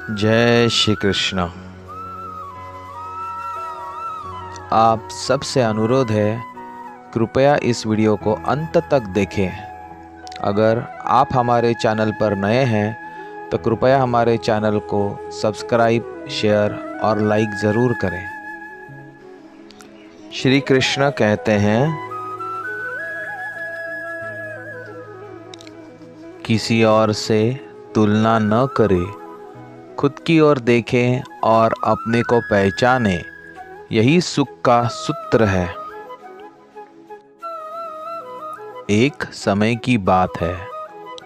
जय श्री कृष्ण। आप सबसे अनुरोध है, कृपया इस वीडियो को अंत तक देखें। अगर आप हमारे चैनल पर नए हैं तो कृपया हमारे चैनल को सब्सक्राइब, शेयर और लाइक ज़रूर करें। श्री कृष्ण कहते हैं, किसी और से तुलना न करें, खुद की ओर देखें और अपने को पहचाने, यही सुख का सूत्र है। एक समय की बात है,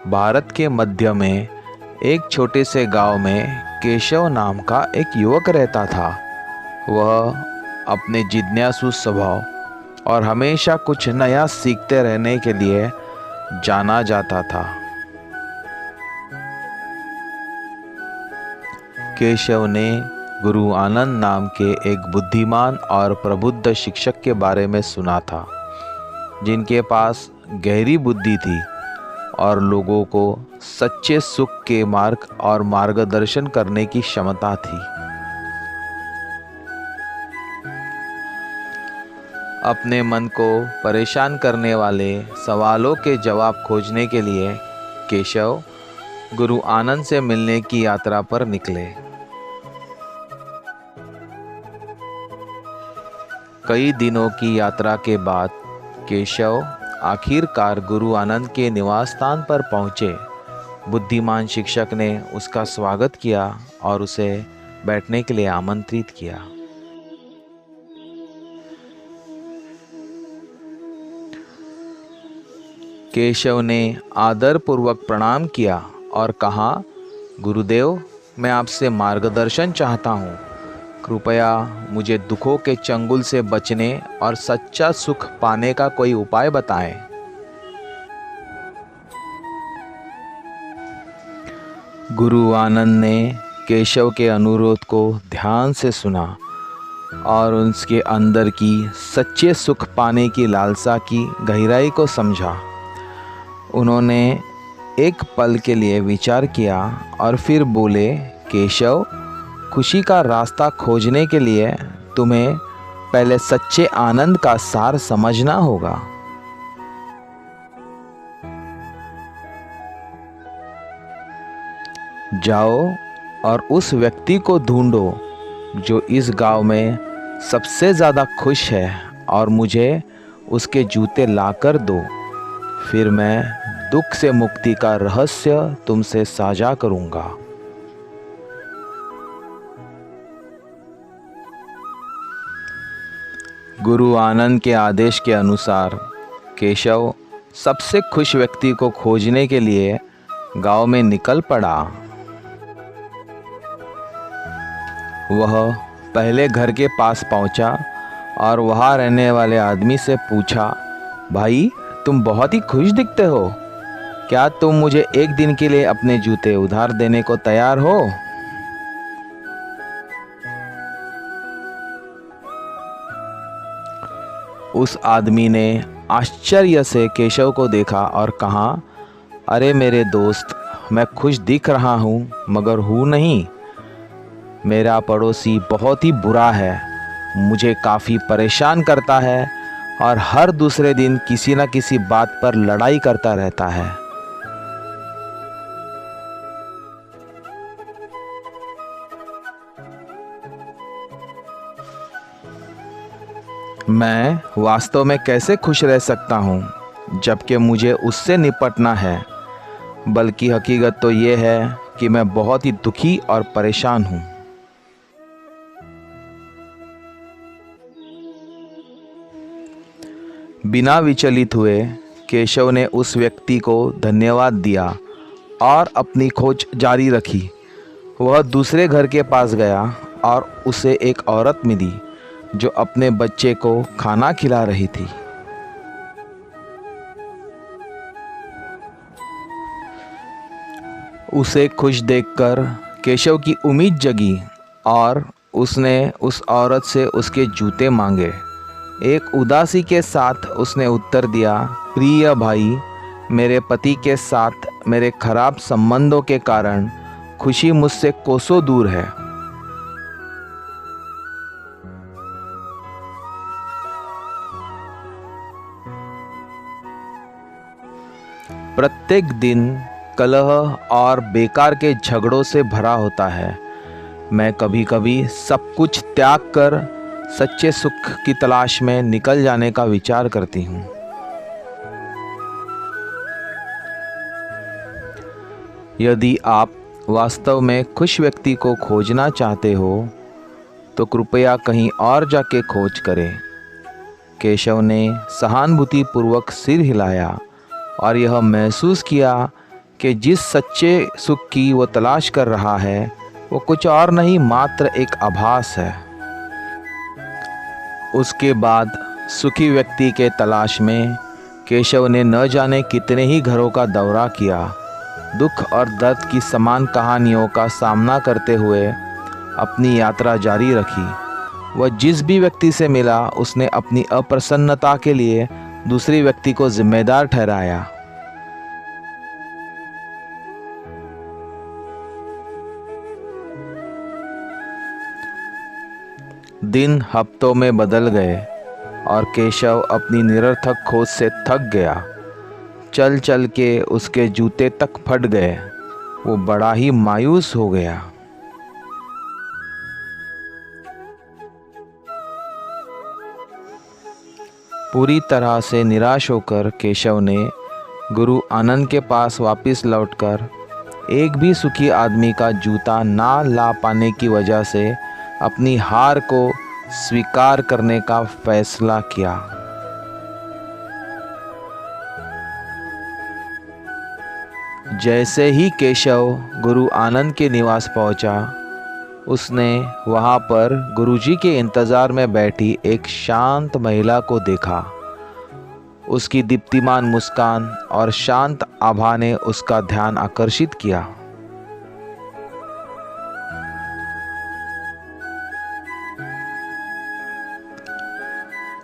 भारत के मध्य में एक छोटे से गांव में केशव नाम का एक युवक रहता था। वह अपने जिज्ञासु स्वभाव और हमेशा कुछ नया सीखते रहने के लिए जाना जाता था। केशव ने गुरु आनंद नाम के एक बुद्धिमान और प्रबुद्ध शिक्षक के बारे में सुना था, जिनके पास गहरी बुद्धि थी और लोगों को सच्चे सुख के मार्ग और मार्गदर्शन करने की क्षमता थी। अपने मन को परेशान करने वाले सवालों के जवाब खोजने के लिए केशव गुरु आनंद से मिलने की यात्रा पर निकले। कई दिनों की यात्रा के बाद केशव आखिरकार गुरु आनंद के निवास स्थान पर पहुँचे। बुद्धिमान शिक्षक ने उसका स्वागत किया और उसे बैठने के लिए आमंत्रित किया। केशव ने आदरपूर्वक प्रणाम किया और कहा, गुरुदेव, मैं आपसे मार्गदर्शन चाहता हूँ। कृपया मुझे दुखों के चंगुल से बचने और सच्चा सुख पाने का कोई उपाय बताएं। गुरु आनंद ने केशव के अनुरोध को ध्यान से सुना और उसके अंदर की सच्चे सुख पाने की लालसा की गहराई को समझा। उन्होंने एक पल के लिए विचार किया और फिर बोले, केशव, खुशी का रास्ता खोजने के लिए तुम्हें पहले सच्चे आनंद का सार समझना होगा। जाओ और उस व्यक्ति को ढूंढो जो इस गांव में सबसे ज़्यादा खुश है और मुझे उसके जूते लाकर दो। फिर मैं दुख से मुक्ति का रहस्य तुमसे साझा करूंगा। गुरु आनंद के आदेश के अनुसार केशव सबसे खुश व्यक्ति को खोजने के लिए गांव में निकल पड़ा। वह पहले घर के पास पहुंचा और वहां रहने वाले आदमी से पूछा, भाई, तुम बहुत ही खुश दिखते हो। क्या तुम मुझे एक दिन के लिए अपने जूते उधार देने को तैयार हो? उस आदमी ने आश्चर्य से केशव को देखा और कहा, अरे मेरे दोस्त, मैं खुश दिख रहा हूँ मगर हूँ नहीं। मेरा पड़ोसी बहुत ही बुरा है, मुझे काफ़ी परेशान करता है और हर दूसरे दिन किसी न किसी बात पर लड़ाई करता रहता है। मैं वास्तव में कैसे खुश रह सकता हूँ जबकि मुझे उससे निपटना है। बल्कि हकीकत तो ये है कि मैं बहुत ही दुखी और परेशान हूँ। बिना विचलित हुए केशव ने उस व्यक्ति को धन्यवाद दिया और अपनी खोज जारी रखी। वह दूसरे घर के पास गया और उसे एक औरत मिली जो अपने बच्चे को खाना खिला रही थी। उसे खुश देखकर केशव की उम्मीद जगी और उसने उस औरत से उसके जूते मांगे। एक उदासी के साथ उसने उत्तर दिया, प्रिय भाई, मेरे पति के साथ मेरे खराब संबंधों के कारण खुशी मुझसे कोसों दूर है। प्रत्येक दिन कलह और बेकार के झगड़ों से भरा होता है। मैं कभी कभी सब कुछ त्याग कर सच्चे सुख की तलाश में निकल जाने का विचार करती हूँ। यदि आप वास्तव में खुश व्यक्ति को खोजना चाहते हो तो कृपया कहीं और जाके खोज करें। केशव ने सहानुभूतिपूर्वक सिर हिलाया और यह महसूस किया कि जिस सच्चे सुख की वो तलाश कर रहा है वो कुछ और नहीं, मात्र एक आभास है। उसके बाद सुखी व्यक्ति के तलाश में केशव ने न जाने कितने ही घरों का दौरा किया। दुख और दर्द की समान कहानियों का सामना करते हुए अपनी यात्रा जारी रखी। वह जिस भी व्यक्ति से मिला उसने अपनी अप्रसन्नता के लिए दूसरे व्यक्ति को जिम्मेदार ठहराया। दिन हफ्तों में बदल गए और केशव अपनी निरर्थक खोज से थक गया। चल चल के उसके जूते तक फट गए। वो बड़ा ही मायूस हो गया। पूरी तरह से निराश होकर केशव ने गुरु आनंद के पास वापस लौटकर एक भी सुखी आदमी का जूता ना ला पाने की वजह से अपनी हार को स्वीकार करने का फैसला किया। जैसे ही केशव गुरु आनंद के निवास पहुंचा, उसने वहां पर गुरुजी के इंतज़ार में बैठी एक शांत महिला को देखा। उसकी दीप्तिमान मुस्कान और शांत आभा ने उसका ध्यान आकर्षित किया।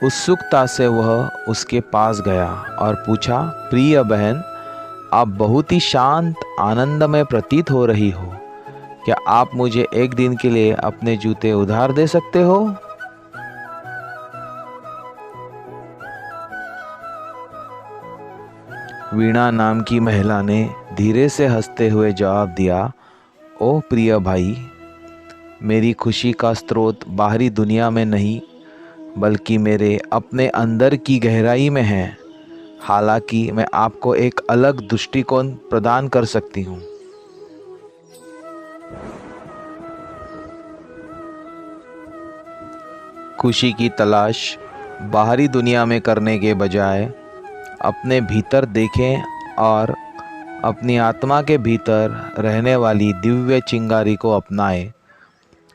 उत्सुकता से वह उसके पास गया और पूछा, प्रिय बहन, आप बहुत ही शांत आनंदमय प्रतीत हो रही हो। क्या आप मुझे एक दिन के लिए अपने जूते उधार दे सकते हो? वीणा नाम की महिला ने धीरे से हंसते हुए जवाब दिया, ओह प्रिय भाई, मेरी खुशी का स्रोत बाहरी दुनिया में नहीं बल्कि मेरे अपने अंदर की गहराई में है। हालांकि मैं आपको एक अलग दृष्टिकोण प्रदान कर सकती हूँ। खुशी की तलाश बाहरी दुनिया में करने के बजाय अपने भीतर देखें और अपनी आत्मा के भीतर रहने वाली दिव्य चिंगारी को अपनाएं।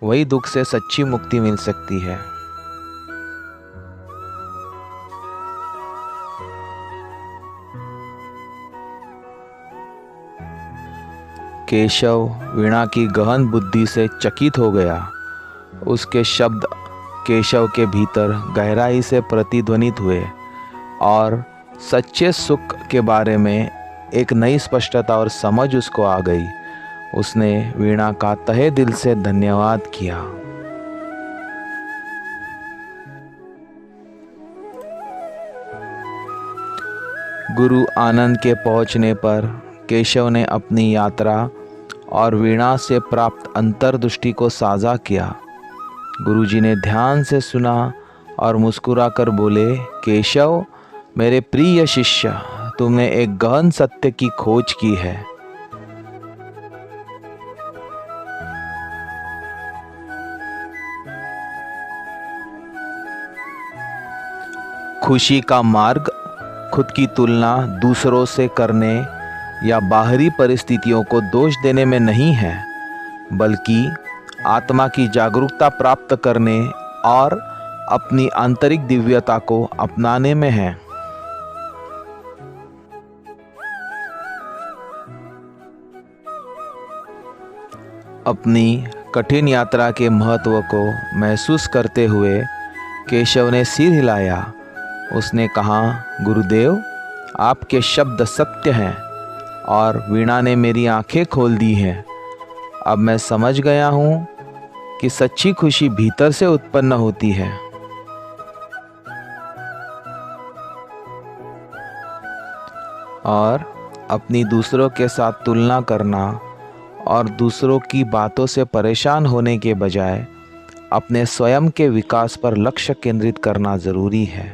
वही दुख से सच्ची मुक्ति मिल सकती है। केशव वीणा की गहन बुद्धि से चकित हो गया। उसके शब्द केशव के भीतर गहराई से प्रतिध्वनित हुए और सच्चे सुख के बारे में एक नई स्पष्टता और समझ उसको आ गई। उसने वीणा का तहे दिल से धन्यवाद किया। गुरु आनंद के पहुंचने पर केशव ने अपनी यात्रा और वीणा से प्राप्त अंतर्दृष्टि को साझा किया। गुरुजी ने ध्यान से सुना और मुस्कुराकर बोले, केशव, मेरे प्रिय शिष्य, तुमने एक गहन सत्य की खोज की है। खुशी का मार्ग खुद की तुलना दूसरों से करने या बाहरी परिस्थितियों को दोष देने में नहीं है, बल्कि आत्मा की जागरूकता प्राप्त करने और अपनी आंतरिक दिव्यता को अपनाने में है। अपनी कठिन यात्रा के महत्व को महसूस करते हुए केशव ने सिर हिलाया। उसने कहा, गुरुदेव, आपके शब्द सत्य हैं और वीणा ने मेरी आंखें खोल दी हैं। अब मैं समझ गया हूँ कि सच्ची खुशी भीतर से उत्पन्न होती है। और अपनी दूसरों के साथ तुलना करना और दूसरों की बातों से परेशान होने के बजाय अपने स्वयं के विकास पर लक्ष्य केंद्रित करना ज़रूरी है।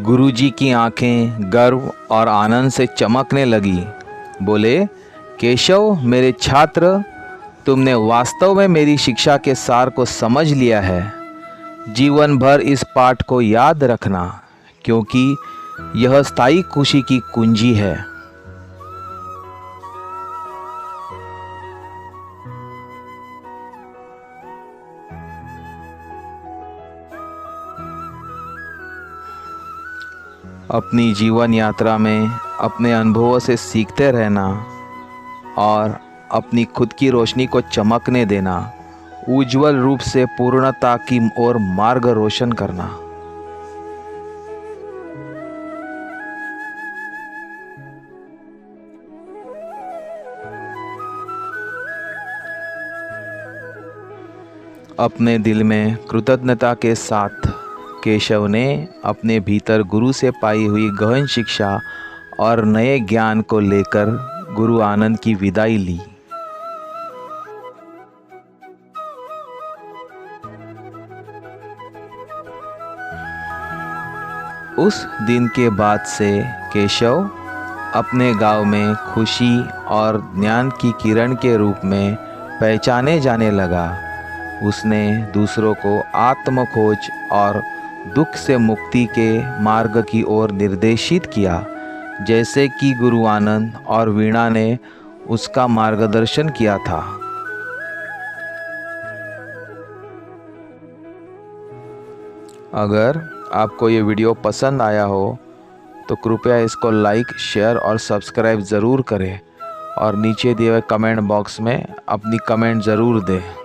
गुरुजी की आंखें गर्व और आनंद से चमकने लगी। बोले, केशव मेरे छात्र, तुमने वास्तव में मेरी शिक्षा के सार को समझ लिया है। जीवन भर इस पाठ को याद रखना, क्योंकि यह स्थायी खुशी की कुंजी है। अपनी जीवन यात्रा में अपने अनुभवों से सीखते रहना और अपनी खुद की रोशनी को चमकने देना, उज्जवल रूप से पूर्णता की ओर मार्ग रोशन करना। अपने दिल में कृतज्ञता के साथ केशव ने अपने भीतर गुरु से पाई हुई गहन शिक्षा और नए ज्ञान को लेकर गुरु आनंद की विदाई ली। उस दिन के बाद से केशव अपने गांव में खुशी और ज्ञान की किरण के रूप में पहचाने जाने लगा। उसने दूसरों को आत्म खोज और दुख से मुक्ति के मार्ग की ओर निर्देशित किया, जैसे कि गुरु आनंद और वीणा ने उसका मार्गदर्शन किया था। अगर आपको ये वीडियो पसंद आया हो तो कृपया इसको लाइक, शेयर और सब्सक्राइब ज़रूर करें और नीचे दिए हुए कमेंट बॉक्स में अपनी कमेंट ज़रूर दें।